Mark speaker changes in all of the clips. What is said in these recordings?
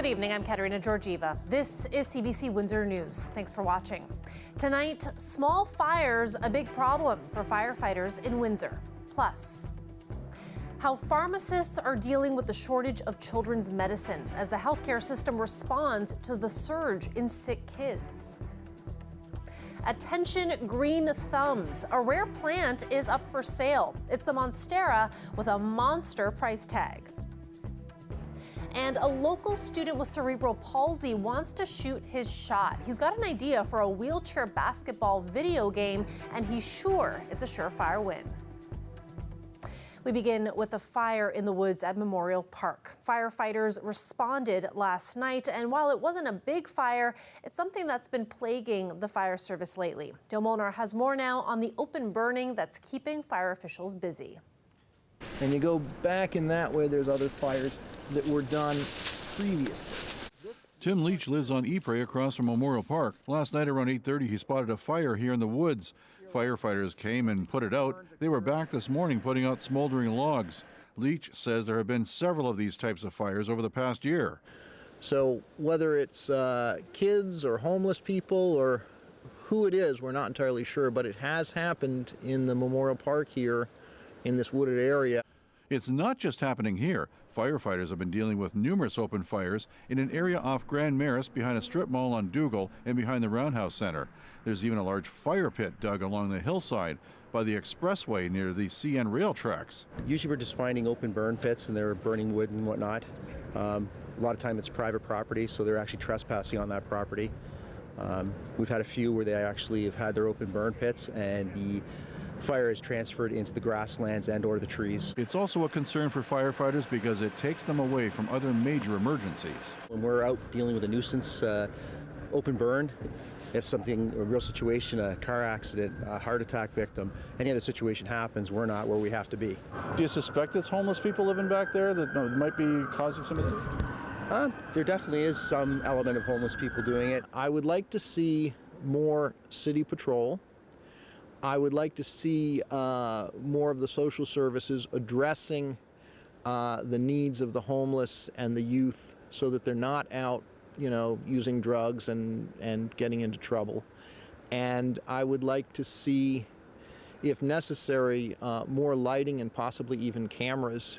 Speaker 1: Good evening, I'm Katerina Georgieva. This is CBC Windsor News. Thanks for watching. Tonight, small fires a big problem for firefighters in Windsor. Plus, how pharmacists are dealing with the shortage of children's medicine as the healthcare system responds to the surge in sick kids. Attention green thumbs. A rare plant is up for sale. It's the Monstera with a monster price tag. And a local student with cerebral palsy wants to shoot his shot. He's got an idea for a wheelchair basketball video game, and he's sure it's a surefire win. We begin with a fire in the woods at Memorial Park. Firefighters responded last night, and while it wasn't a big fire, it's something that's been plaguing the fire service lately. Dale Molnar has more now on the open burning that's keeping fire officials busy.
Speaker 2: And you go back in that way, there's other fires that were done previously.
Speaker 3: Tim Leach lives on Ypres across from Memorial Park. Last night around 8:30, he spotted a fire here in the woods. Firefighters came and put it out. They were back this morning putting out smoldering logs. Leach says there have been several of these types of fires over the past year.
Speaker 2: So whether it's kids or homeless people or who it is, we're not entirely sure, but it has happened in the Memorial Park here in this wooded area.
Speaker 3: It's not just happening here. Firefighters have been dealing with numerous open fires in an area off Grand Maris behind a strip mall on Dougal and behind the Roundhouse Centre. There's even a large fire pit dug along the hillside by the expressway near the CN rail tracks.
Speaker 4: Usually we're just finding open burn pits and they're burning wood and whatnot. A lot of time it's private property, so they're actually trespassing on that property. We've had a few where they actually have had their open burn pits and the fire is transferred into the grasslands and or the trees.
Speaker 3: It's also a concern for firefighters because it takes them away from other major emergencies.
Speaker 4: When we're out dealing with a nuisance open burn, if something, a real situation, a car accident, a heart attack victim, any other situation happens, we're not where we have to be.
Speaker 3: Do you suspect it's homeless people living back there that might be causing some of this?
Speaker 4: There definitely is some element of homeless people doing it.
Speaker 2: I would like to see more city patrol. I would like to see more of the social services addressing the needs of the homeless and the youth so that they're not out, using drugs and getting into trouble. And I would like to see, if necessary, more lighting and possibly even cameras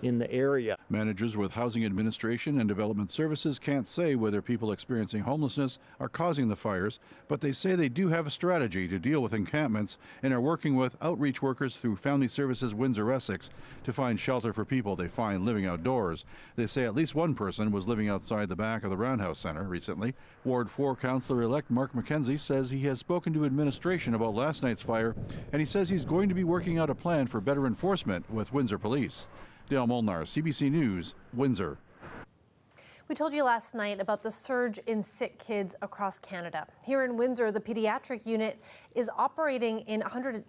Speaker 2: in the area.
Speaker 3: Managers with Housing Administration and Development Services can't say whether people experiencing homelessness are causing the fires, but they say they do have a strategy to deal with encampments and are working with outreach workers through Family Services Windsor Essex to find shelter for people they find living outdoors. They say at least one person was living outside the back of the Roundhouse Centre recently. Ward 4 Councillor-elect Mark McKenzie says he has spoken to administration about last night's fire, and he says he's going to be working out a plan for better enforcement with Windsor Police. Dale Molnar, CBC News, Windsor.
Speaker 1: We told you last night about the surge in sick kids across Canada. Here in Windsor, the pediatric unit is operating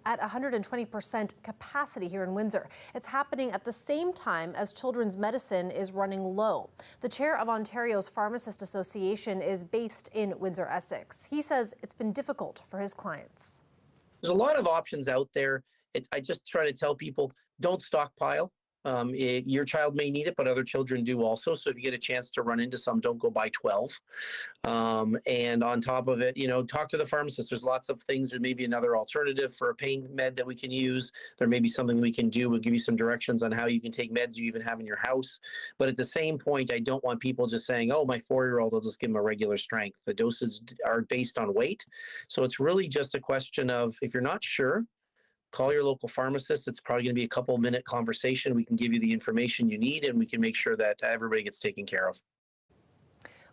Speaker 1: at 120% capacity here in Windsor. It's happening at the same time as children's medicine is running low. The chair of Ontario's Pharmacist Association is based in Windsor, Essex. He says it's been difficult for his clients.
Speaker 5: There's a lot of options out there. I just try to tell people, don't stockpile. Your child may need it, but other children do also. So if you get a chance to run into some, don't go buy 12. And on top of it, talk to the pharmacist. There's lots of things. There may be another alternative for a pain med that we can use. There may be something we can do. We'll give you some directions on how you can take meds you even have in your house. But at the same point, I don't want people just saying, oh, my 4-year-old, I'll just give him a regular strength. The doses are based on weight. So it's really just a question of, if you're not sure, call your local pharmacist. It's probably going to be a couple-minute conversation. We can give you the information you need, and we can make sure that everybody gets taken care of.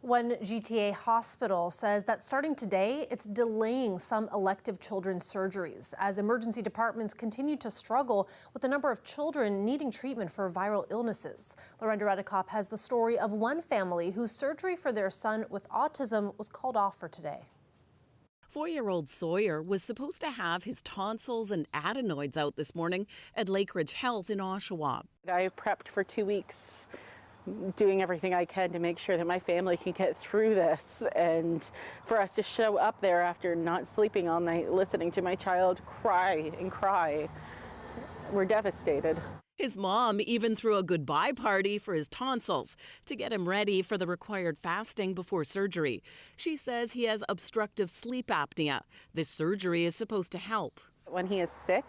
Speaker 1: One GTA hospital says that starting today, it's delaying some elective children's surgeries as emergency departments continue to struggle with the number of children needing treatment for viral illnesses. Lorenda Redekop has the story of one family whose surgery for their son with autism was called off for today.
Speaker 6: 4-year-old Sawyer was supposed to have his tonsils and adenoids out this morning at Lakeridge Health in Oshawa.
Speaker 7: I've prepped for 2 weeks, doing everything I can to make sure that my family can get through this, and for us to show up there after not sleeping all night, listening to my child cry and cry, we're devastated.
Speaker 6: His mom even threw a goodbye party for his tonsils to get him ready for the required fasting before surgery. She says he has obstructive sleep apnea. This surgery is supposed to help.
Speaker 7: When he is sick,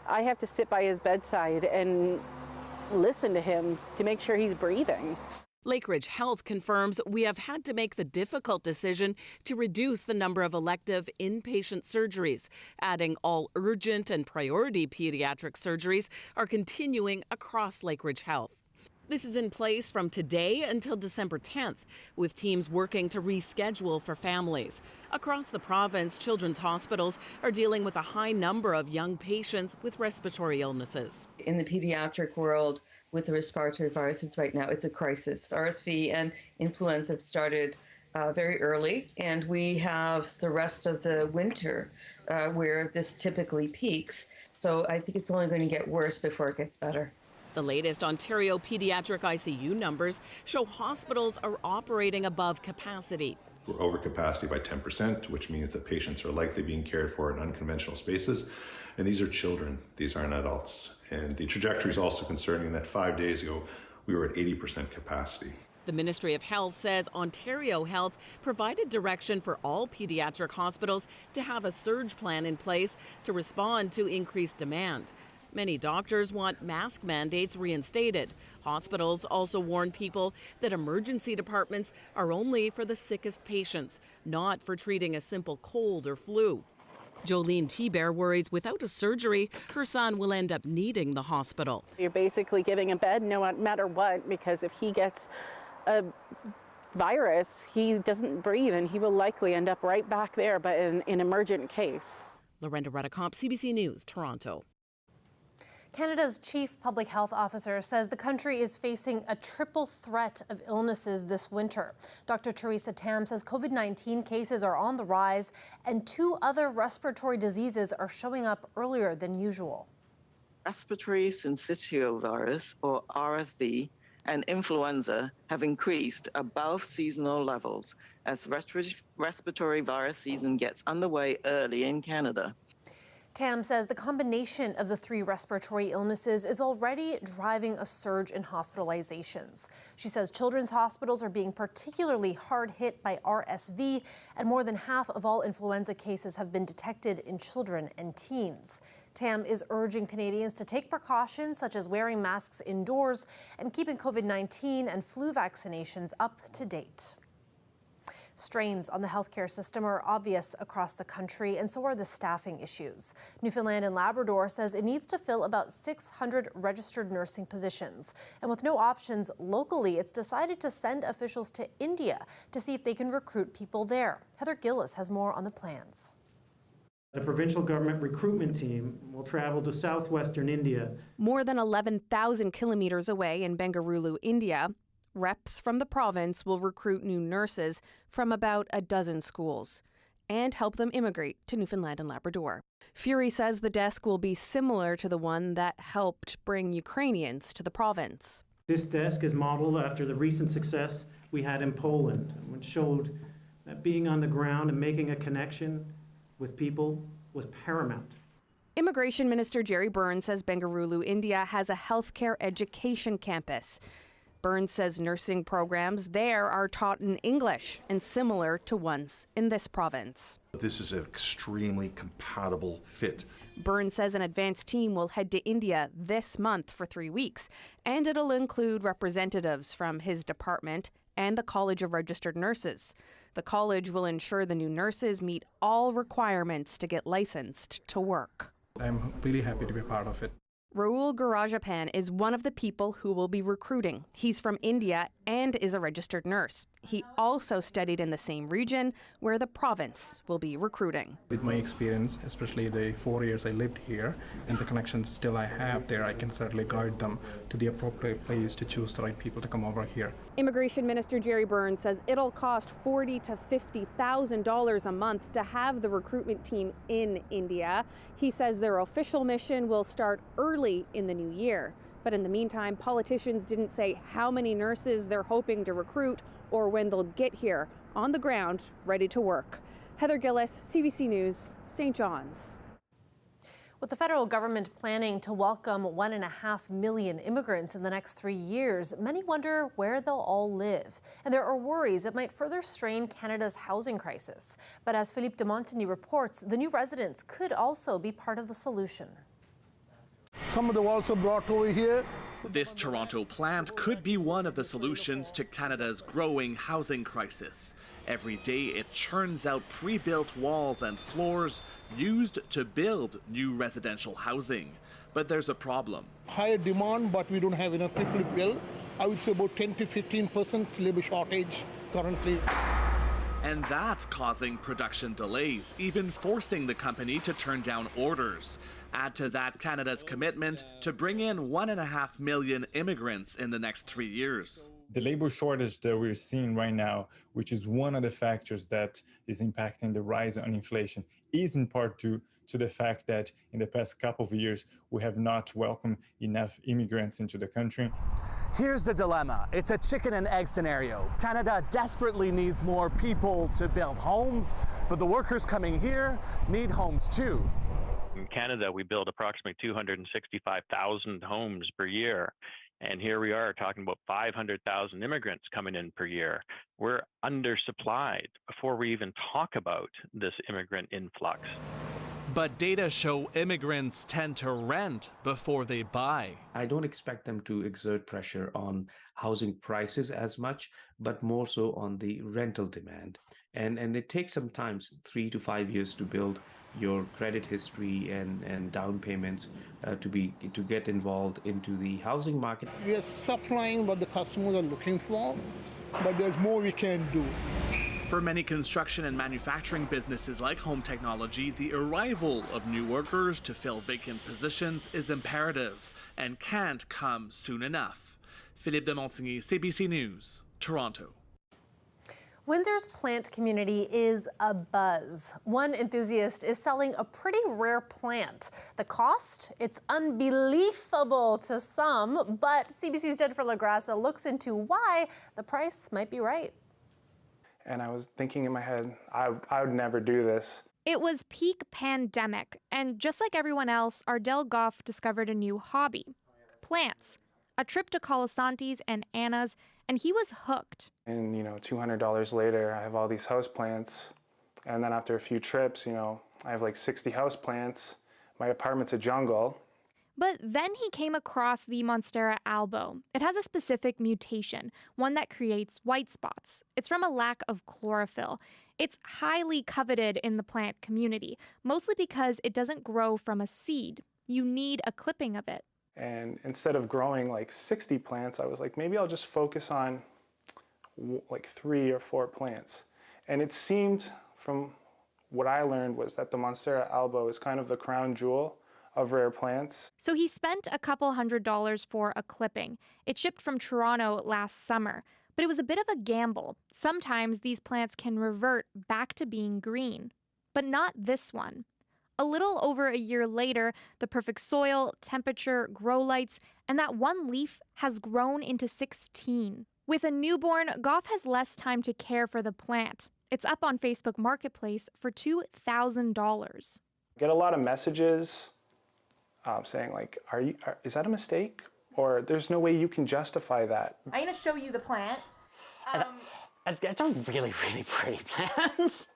Speaker 7: I have to sit by his bedside and listen to him to make sure he's breathing.
Speaker 6: Lakeridge Health confirms we have had to make the difficult decision to reduce the number of elective inpatient surgeries, adding all urgent and priority pediatric surgeries are continuing across Lakeridge Health. This is in place from today until December 10th, with teams working to reschedule for families. Across the province, children's hospitals are dealing with a high number of young patients with respiratory illnesses.
Speaker 8: In the pediatric world, with the respiratory viruses right now, it's a crisis. RSV and influenza have started very early, and we have the rest of the winter where this typically peaks. So I think it's only going to get worse before it gets better.
Speaker 6: The latest Ontario pediatric ICU numbers show hospitals are operating above capacity.
Speaker 9: We're over capacity by 10%, which means that patients are likely being cared for in unconventional spaces. And these are children, these aren't adults. And the trajectory is also concerning that 5 days ago, we were at 80% capacity.
Speaker 6: The Ministry of Health says Ontario Health provided direction for all pediatric hospitals to have a surge plan in place to respond to increased demand. Many doctors want mask mandates reinstated. Hospitals also warn people that emergency departments are only for the sickest patients, not for treating a simple cold or flu. Jolene T-Bear worries without a surgery, her son will end up needing the hospital.
Speaker 7: You're basically giving a bed no matter what, because if he gets a virus, he doesn't breathe and he will likely end up right back there, but in an emergent case.
Speaker 6: Lorenda Redecomp, CBC News, Toronto.
Speaker 1: Canada's chief public health officer says the country is facing a triple threat of illnesses this winter. Dr. Theresa Tam says COVID-19 cases are on the rise and 2 other respiratory diseases are showing up earlier than usual.
Speaker 10: Respiratory syncytial virus, or RSV, and influenza have increased above seasonal levels as respiratory virus season gets underway early in Canada.
Speaker 1: Tam says the combination of the 3 respiratory illnesses is already driving a surge in hospitalizations. She says children's hospitals are being particularly hard hit by RSV, and more than half of all influenza cases have been detected in children and teens. Tam is urging Canadians to take precautions such as wearing masks indoors and keeping COVID-19 and flu vaccinations up to date. Strains on the healthcare system are obvious across the country, and so are the staffing issues. Newfoundland and Labrador says it needs to fill about 600 registered nursing positions. And with no options locally, it's decided to send officials to India to see if they can recruit people there. Heather Gillis has more on the plans.
Speaker 11: The provincial government recruitment team will travel to southwestern India.
Speaker 12: More than 11,000 kilometers away in Bengaluru, India, reps from the province will recruit new nurses from about a dozen schools and help them immigrate to Newfoundland and Labrador. Fury says the desk will be similar to the one that helped bring Ukrainians to the province.
Speaker 11: This desk is modeled after the recent success we had in Poland, which showed that being on the ground and making a connection with people was paramount.
Speaker 12: Immigration Minister Jerry Burns says Bengaluru, India has a healthcare education campus. Burns says nursing programs there are taught in English and similar to ones in this province.
Speaker 13: This is an extremely compatible fit.
Speaker 12: Burns says an advanced team will head to India this month for 3 weeks, and it'll include representatives from his department and the College of Registered Nurses. The college will ensure the new nurses meet all requirements to get licensed to work.
Speaker 14: I'm really happy to be a part of it.
Speaker 12: Rahul Garajapan is one of the people who will be recruiting. He's from India and is a registered nurse. He also studied in the same region where the province will be recruiting.
Speaker 14: With my experience, especially the 4 years I lived here and the connections still I have there, I can certainly guide them to the appropriate place to choose the right people to come over here.
Speaker 12: Immigration Minister Jerry Burns says it'll cost $40,000 to $50,000 a month to have the recruitment team in India. He says their official mission will start early in the new year. But in the meantime, politicians didn't say how many nurses they're hoping to recruit or when they'll get here on the ground, ready to work. Heather Gillis, CBC News, St. John's.
Speaker 1: With the federal government planning to welcome 1.5 million immigrants in the next 3 years, many wonder where they'll all live. And there are worries it might further strain Canada's housing crisis. But as Philippe de Montigny reports, the new residents could also be part of the solution.
Speaker 15: Some of them also brought over here.
Speaker 16: This Toronto plant could be one of the solutions to Canada's growing housing crisis. Every day it churns out pre-built walls and floors used to build new residential housing. But there's a problem.
Speaker 15: Higher demand, but we don't have enough people to build. I would say about 10 to 15% labor shortage currently.
Speaker 16: And that's causing production delays, even forcing the company to turn down orders. Add to that Canada's commitment to bring in 1.5 million immigrants in the next 3 years.
Speaker 17: The labor shortage that we're seeing right now, which is one of the factors that is impacting the rise on inflation, is in part due to the fact that in the past couple of years, we have not welcomed enough immigrants into the country.
Speaker 18: Here's the dilemma. It's a chicken and egg scenario. Canada desperately needs more people to build homes, but the workers coming here need homes too.
Speaker 19: In Canada, we build approximately 265,000 homes per year. And here we are talking about 500,000 immigrants coming in per year. We're undersupplied before we even talk about this immigrant influx.
Speaker 16: But data show immigrants tend to rent before they buy.
Speaker 20: I don't expect them to exert pressure on housing prices as much, but more so on the rental demand. And it takes sometimes 3 to 5 years to build your credit history and down payments to get involved into the housing market.
Speaker 15: We are supplying what the customers are looking for, but there's more we can do.
Speaker 16: For many construction and manufacturing businesses like Home Technology, the arrival of new workers to fill vacant positions is imperative and can't come soon enough. Philippe de Montigny, CBC News, Toronto.
Speaker 1: Windsor's plant community is abuzz. One enthusiast is selling a pretty rare plant. The cost? It's unbelievable to some, but CBC's Jennifer LaGrassa looks into why the price might be right.
Speaker 21: And I was thinking in my head, I would never do this.
Speaker 22: It was peak pandemic, and just like everyone else, Ardell Goff discovered a new hobby: plants. A trip to Colasanti's and Anna's, and he was hooked.
Speaker 21: And, $200 later, I have all these houseplants. And then after a few trips, I have like 60 houseplants. My apartment's a jungle.
Speaker 22: But then he came across the Monstera albo. It has a specific mutation, one that creates white spots. It's from a lack of chlorophyll. It's highly coveted in the plant community, mostly because it doesn't grow from a seed. You need a clipping of it.
Speaker 21: And instead of growing like 60 plants, I was like, maybe I'll just focus on like 3 or 4 plants. And it seemed, from what I learned, was that the Monstera albo is kind of the crown jewel of rare plants.
Speaker 22: So he spent a couple $100 for a clipping. It shipped from Toronto last summer, but it was a bit of a gamble. Sometimes these plants can revert back to being green, but not this one. A little over a year later, the perfect soil, temperature, grow lights, and that one leaf has grown into 16. With a newborn, Goff has less time to care for the plant. It's up on Facebook Marketplace for $2,000.
Speaker 21: I get a lot of messages saying like, is that a mistake? Or there's no way you can justify that.
Speaker 23: I'm going to show you the plant.
Speaker 18: It's a really, really pretty plant.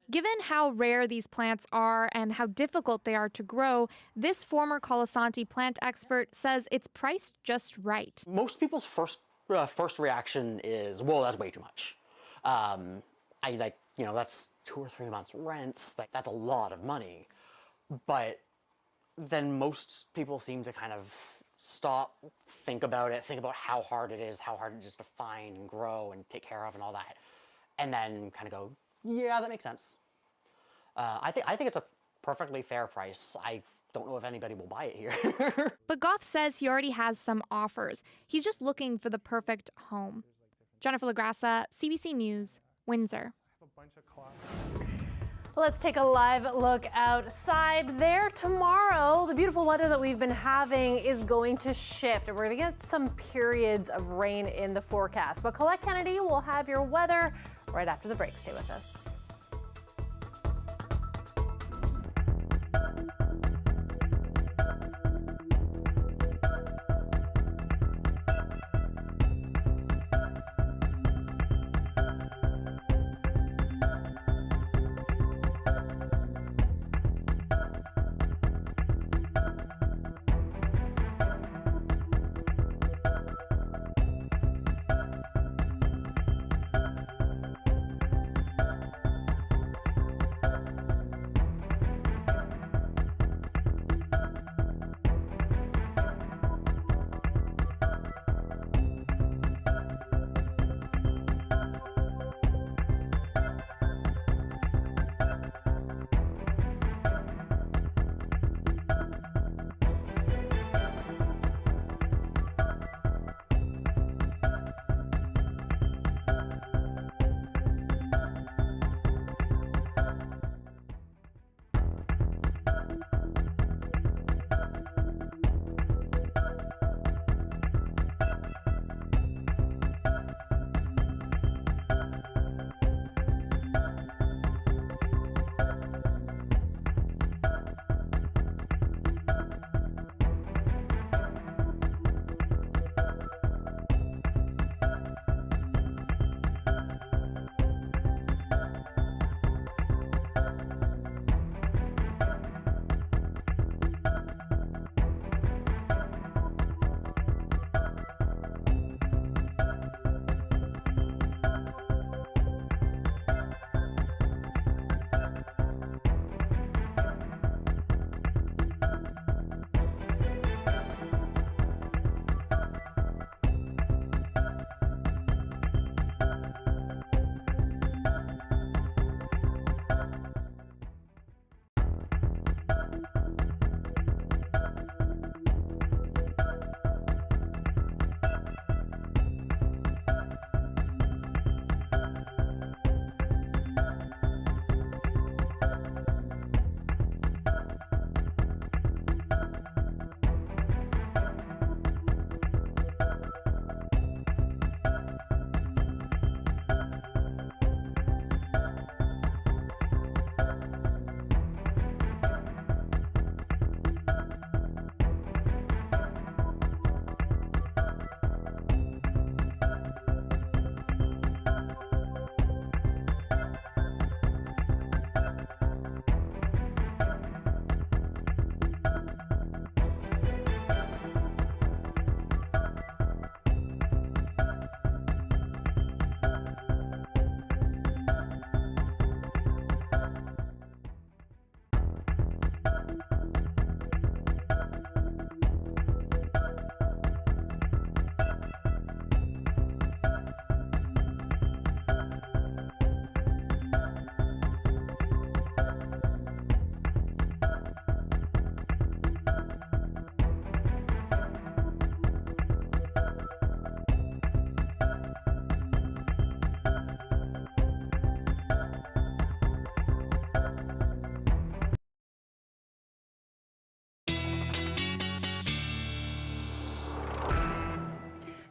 Speaker 22: Given how rare these plants are and how difficult they are to grow, this former Colasanti plant expert says it's priced just right.
Speaker 18: Most people's first reaction is, "Whoa, that's way too much." That's 2 or 3 months' rent. That's a lot of money. But then most people seem to kind of stop, think about how hard it is to find and grow and take care of and all that, and then kind of go, yeah, that makes sense. I think it's a perfectly fair price. I don't know if anybody will buy it here.
Speaker 22: But Goff says he already has some offers. He's just looking for the perfect home. Jennifer LaGrassa, CBC News, Windsor.
Speaker 1: Let's take a live look outside. There tomorrow, the beautiful weather that we've been having is going to shift, and we're going to get some periods of rain in the forecast. But Colette Kennedy will have your weather right after the break. Stay with us.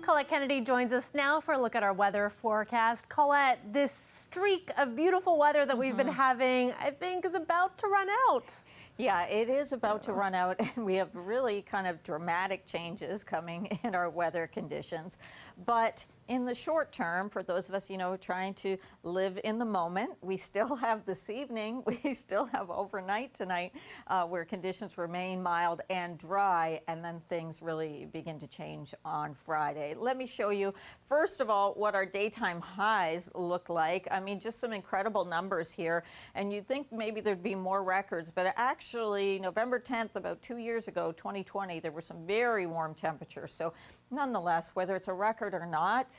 Speaker 1: Colette Kennedy joins us now for a look at our weather forecast. Colette, this streak of beautiful weather that we've been having, I think, is about to run out.
Speaker 2: Yeah, it is about to run out, and we have really kind of dramatic changes coming in our weather conditions. But in the short term, for those of us, trying to live in the moment, we still have this evening, we still have overnight tonight, where conditions remain mild and dry, and then things really begin to change on Friday. Let me show you, first of all, what our daytime highs look like. I mean, just some incredible numbers here, and you'd think maybe there'd be more records, but actually, November 10th, about 2 years ago, 2020, there were some very warm temperatures. So nonetheless, whether it's a record or not,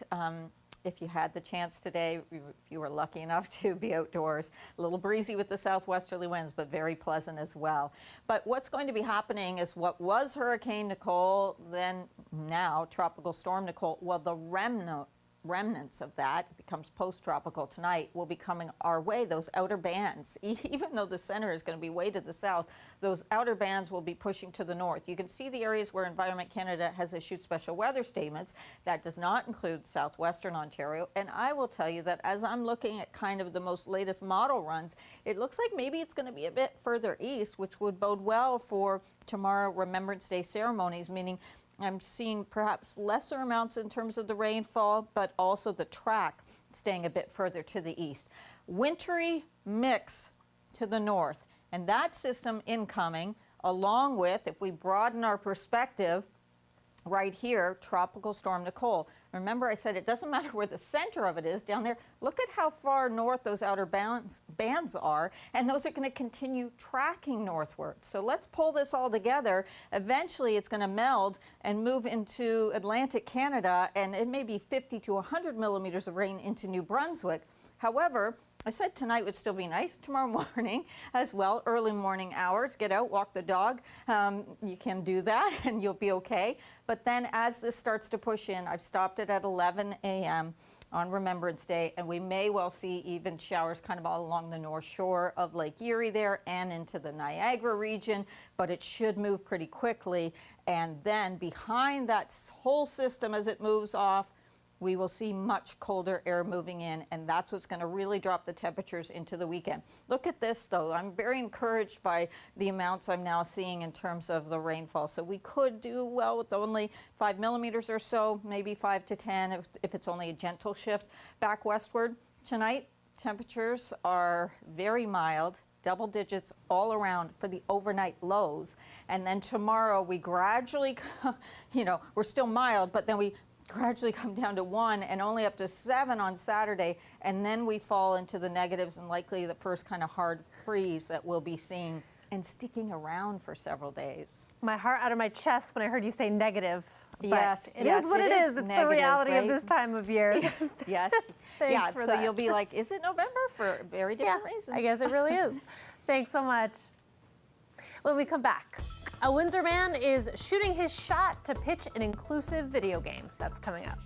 Speaker 2: if you had the chance today, if you were lucky enough to be outdoors, a little breezy with the southwesterly winds, but very pleasant as well. But what's going to be happening is what was Hurricane Nicole, then now Tropical Storm Nicole, well, the remnants of that becomes post-tropical tonight will be coming our way. Those outer bands, even though the center is going to be way to the south, those outer bands will be pushing to the north. You can see the areas where Environment Canada has issued special weather statements. That does not include southwestern Ontario. And I will tell you that as I'm looking at kind of the most latest model runs, it looks like maybe it's going to be a bit further east, which would bode well for tomorrow Remembrance Day ceremonies, meaning I'm seeing perhaps lesser amounts in terms of the rainfall, but also the track staying a bit further to the east. Wintry mix to the north, and that system incoming, along with, if we broaden our perspective, right here, Tropical Storm Nicole. Remember I said it doesn't matter where the center of it is down there. Look at how far north those outer bands are, and those are going to continue tracking northward. So let's pull this all together. Eventually it's going to meld and move into Atlantic Canada, and it may be 50 to 100 millimeters of rain into New Brunswick. However, I said tonight would still be nice. Tomorrow morning as well, early morning hours, get out, walk the dog. You can do that and you'll be okay. But then as this starts to push in, I've stopped it at 11 a.m. on Remembrance Day, and we may well see even showers kind of all along the north shore of Lake Erie there and into the Niagara region, but it should move pretty quickly. And then behind that whole system as it moves off, we will see much colder air moving in, and that's what's going to really drop the temperatures into the weekend. Look at this, though. I'm very encouraged by the amounts I'm now seeing in terms of the rainfall. So we could do well with only 5 millimeters or so, maybe 5 to 10 if it's only a gentle shift back westward. Tonight, temperatures are very mild, double digits all around for the overnight lows. And then tomorrow we gradually, we're still mild, but then we gradually come down to 1 and only up to 7 on Saturday, and then we fall into the negatives and likely the first kind of hard freeze that we'll be seeing and sticking around for several days.
Speaker 1: My heart out of my chest when I heard you say negative.
Speaker 2: Yes,
Speaker 1: it is what it is. It's the reality of this time of year.
Speaker 2: Yes.
Speaker 1: Thanks for that.
Speaker 2: You'll be like, is it November for very different reasons?
Speaker 1: I guess it really is. Thanks so much. When we come back, a Windsor man is shooting his shot to pitch an inclusive video game. That's coming up.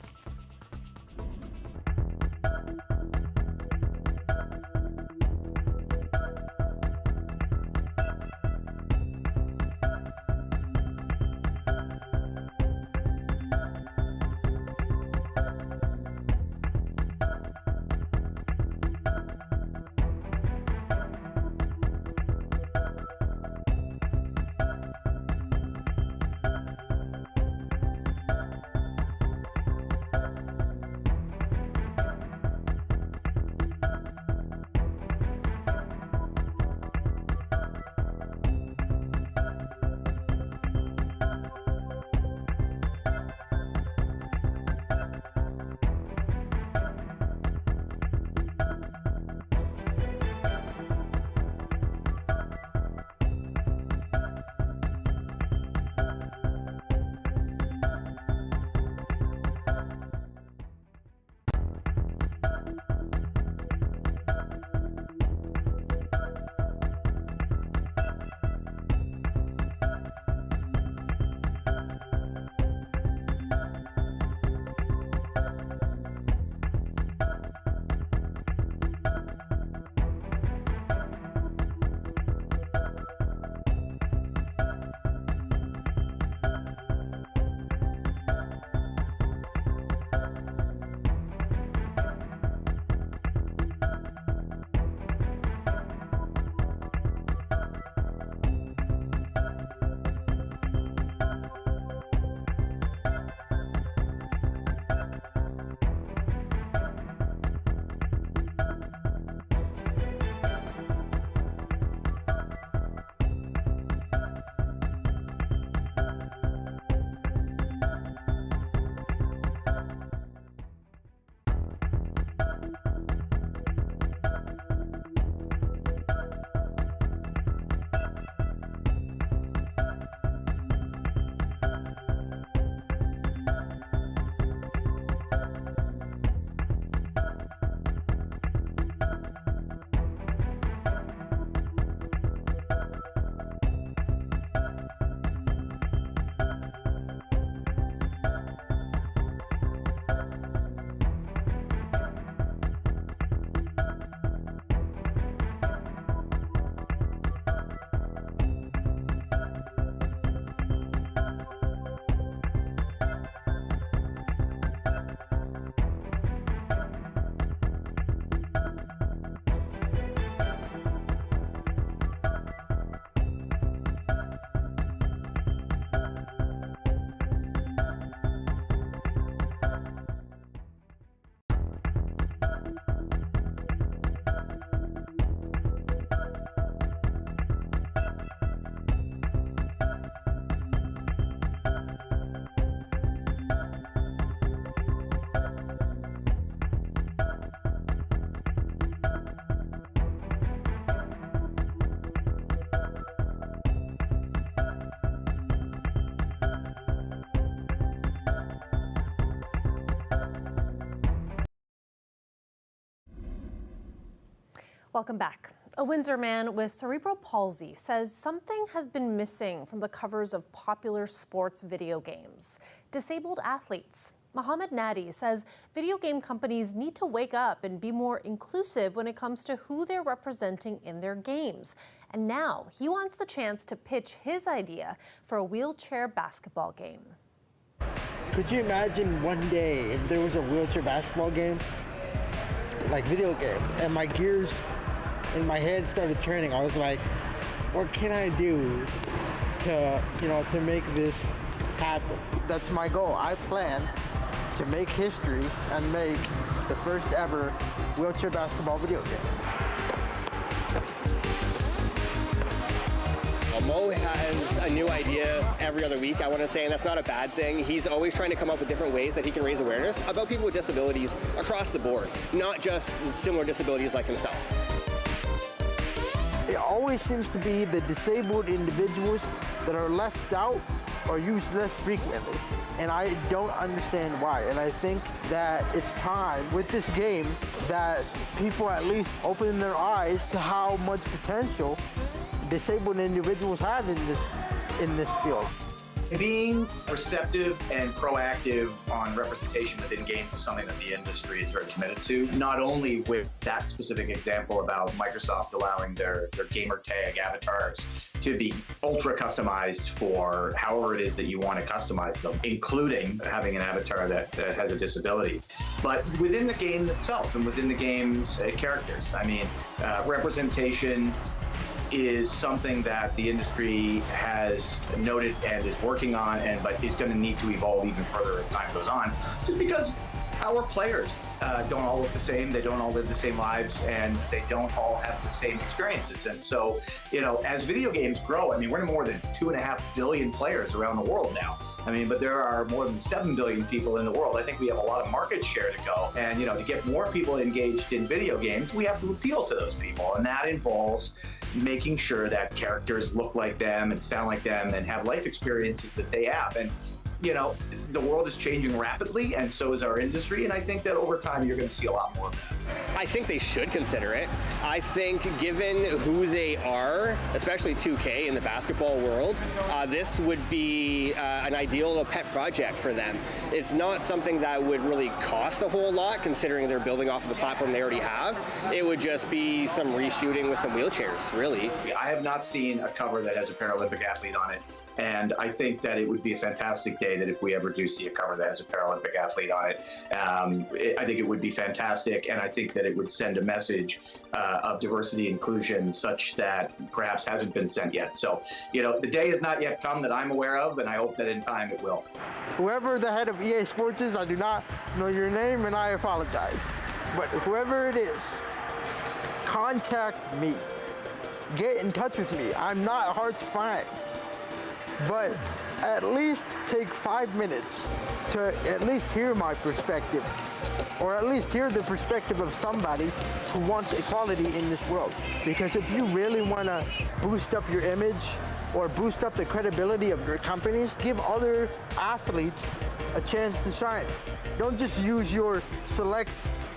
Speaker 1: Welcome back. A Windsor man with cerebral palsy says something has been missing from the covers of popular sports video games. Disabled athletes. Mohammed Nadi says video game companies need to wake up and be more inclusive when it comes to who they're representing in their games. And now he wants the chance to pitch his idea for a wheelchair basketball game.
Speaker 3: Could you imagine one day if there was a wheelchair basketball game, like video game, and my gears in my head started turning? I was like, what can I do to make this happen? That's my goal. I plan to make history and make the first ever wheelchair basketball video game.
Speaker 4: Mo has a new idea every other week, I want to say, and that's not a bad thing. He's always trying to come up with different ways that he can raise awareness about people with disabilities across the board, not just similar disabilities like himself.
Speaker 3: It always seems to be the disabled individuals that are left out or used less frequently, and I don't understand why. And I think that it's time with this game that people at least open their eyes to how much potential disabled individuals have in this field.
Speaker 23: Being receptive and proactive on representation within games is something that the industry is very committed to. Not only with that specific example about Microsoft allowing their gamer tag avatars to be ultra customized for however it is that you want to customize them, including having an avatar that has a disability, but within the game itself and within the game's characters. I mean, representation is something that the industry has noted and is working on, but is going to need to evolve even further as time goes on, just because our players don't all look the same, they don't all live the same lives, and they don't all have the same experiences. And so, as video games grow, I mean, we're more than 2.5 billion players around the world now. I mean, but there are more than 7 billion people in the world. I think we have a lot of market share to go. And, to get more people engaged in video games, we have to appeal to those people. And that involves making sure that characters look like them and sound like them and have life experiences that they have. And, the world is changing rapidly, and so is our industry. And I think that over time, you're going to see a lot more of that.
Speaker 4: I think they should consider it. I think given who they are, especially 2K in the basketball world, this would be an ideal pet project for them. It's not something that would really cost a whole lot, considering they're building off of the platform they already have. It would just be some reshooting with some wheelchairs, really.
Speaker 23: I have not seen a cover that has a Paralympic athlete on it. And I think that it would be a fantastic day that if we ever do see a cover that has a Paralympic athlete on it, I think it would be fantastic. And I think that it would send a message of diversity and inclusion such that perhaps hasn't been sent yet. So, the day has not yet come that I'm aware of, and I hope that in time it will.
Speaker 3: Whoever the head of EA Sports is, I do not know your name and I apologize. But whoever it is, contact me. Get in touch with me. I'm not hard to find. But at least take 5 minutes to at least hear my perspective, or at least hear the perspective of somebody who wants equality in this world. Because if you really want to boost up your image or boost up the credibility of your companies, give other athletes a chance to shine. Don't just use your select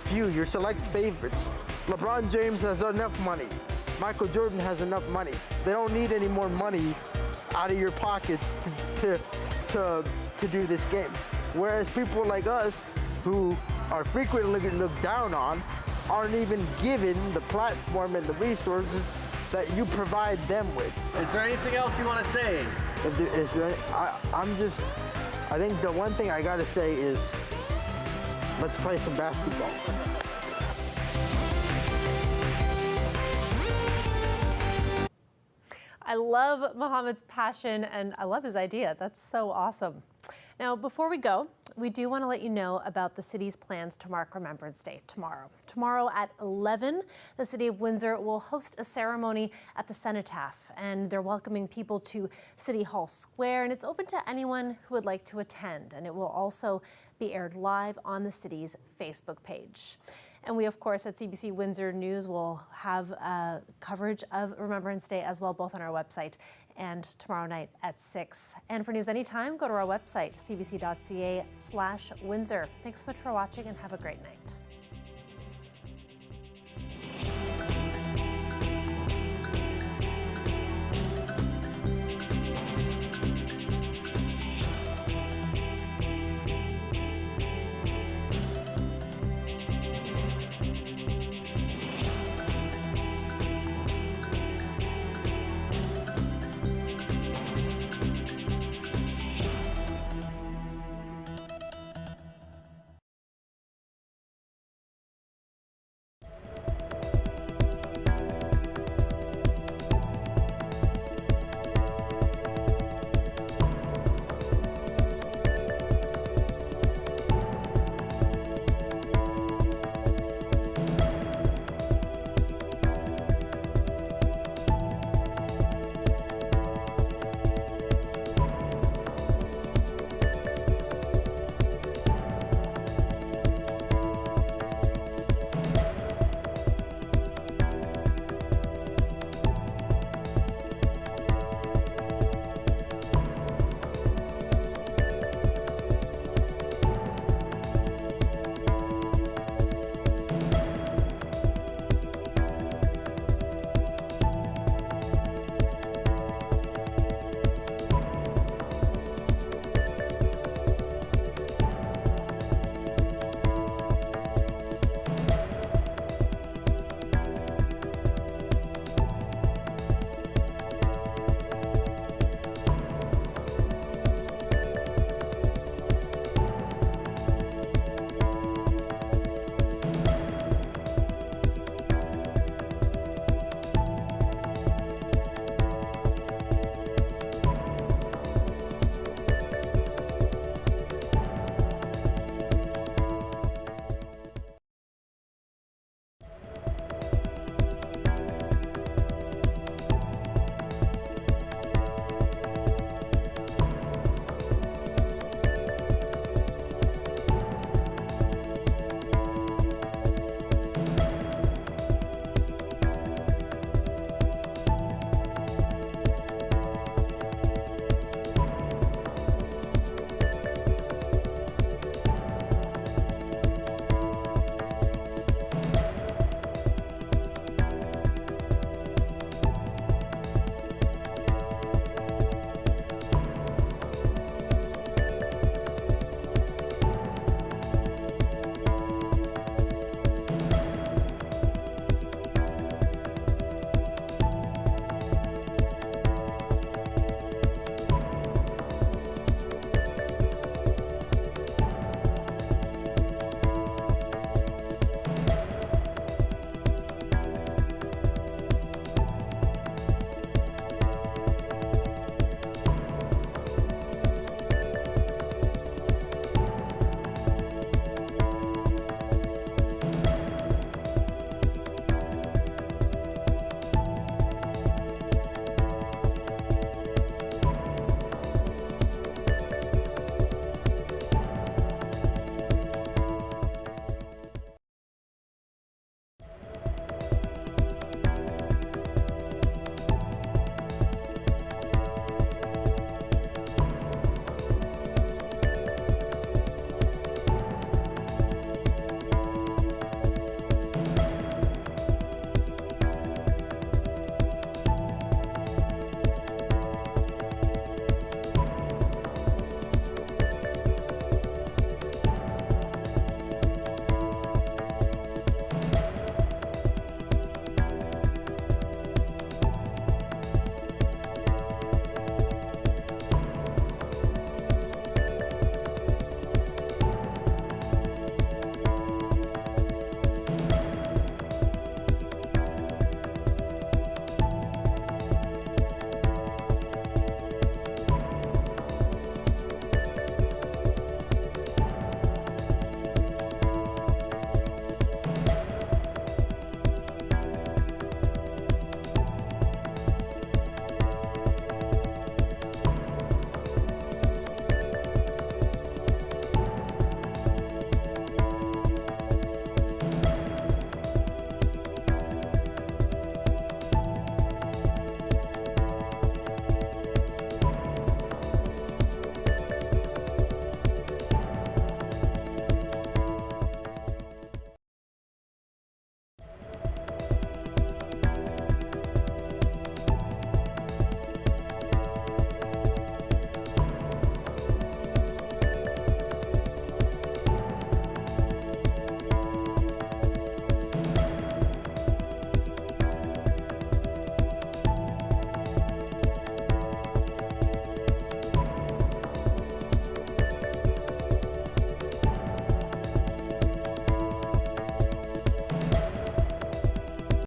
Speaker 3: few, your select favorites. LeBron James has enough money. Michael Jordan has enough money. They don't need any more money out of your pockets to do this game. Whereas people like us, who are frequently looked down on, aren't even given the platform and the resources that you provide them with.
Speaker 24: Is there anything else you want to say?
Speaker 3: I think the one thing I gotta say is, let's play some basketball.
Speaker 1: I love Mohammed's passion and I love his idea. That's so awesome. Now, before we go, we do want to let you know about the city's plans to mark Remembrance Day tomorrow. Tomorrow at 11, the City of Windsor will host a ceremony at the Cenotaph, and they're welcoming people to City Hall Square, and it's open to anyone who would like to attend, and it will also be aired live on the city's Facebook page. And we, of course, at CBC Windsor News will have coverage of Remembrance Day as well, both on our website and tomorrow night at 6. And for news anytime, go to our website, cbc.ca/Windsor. Thanks so much for watching and have a great night.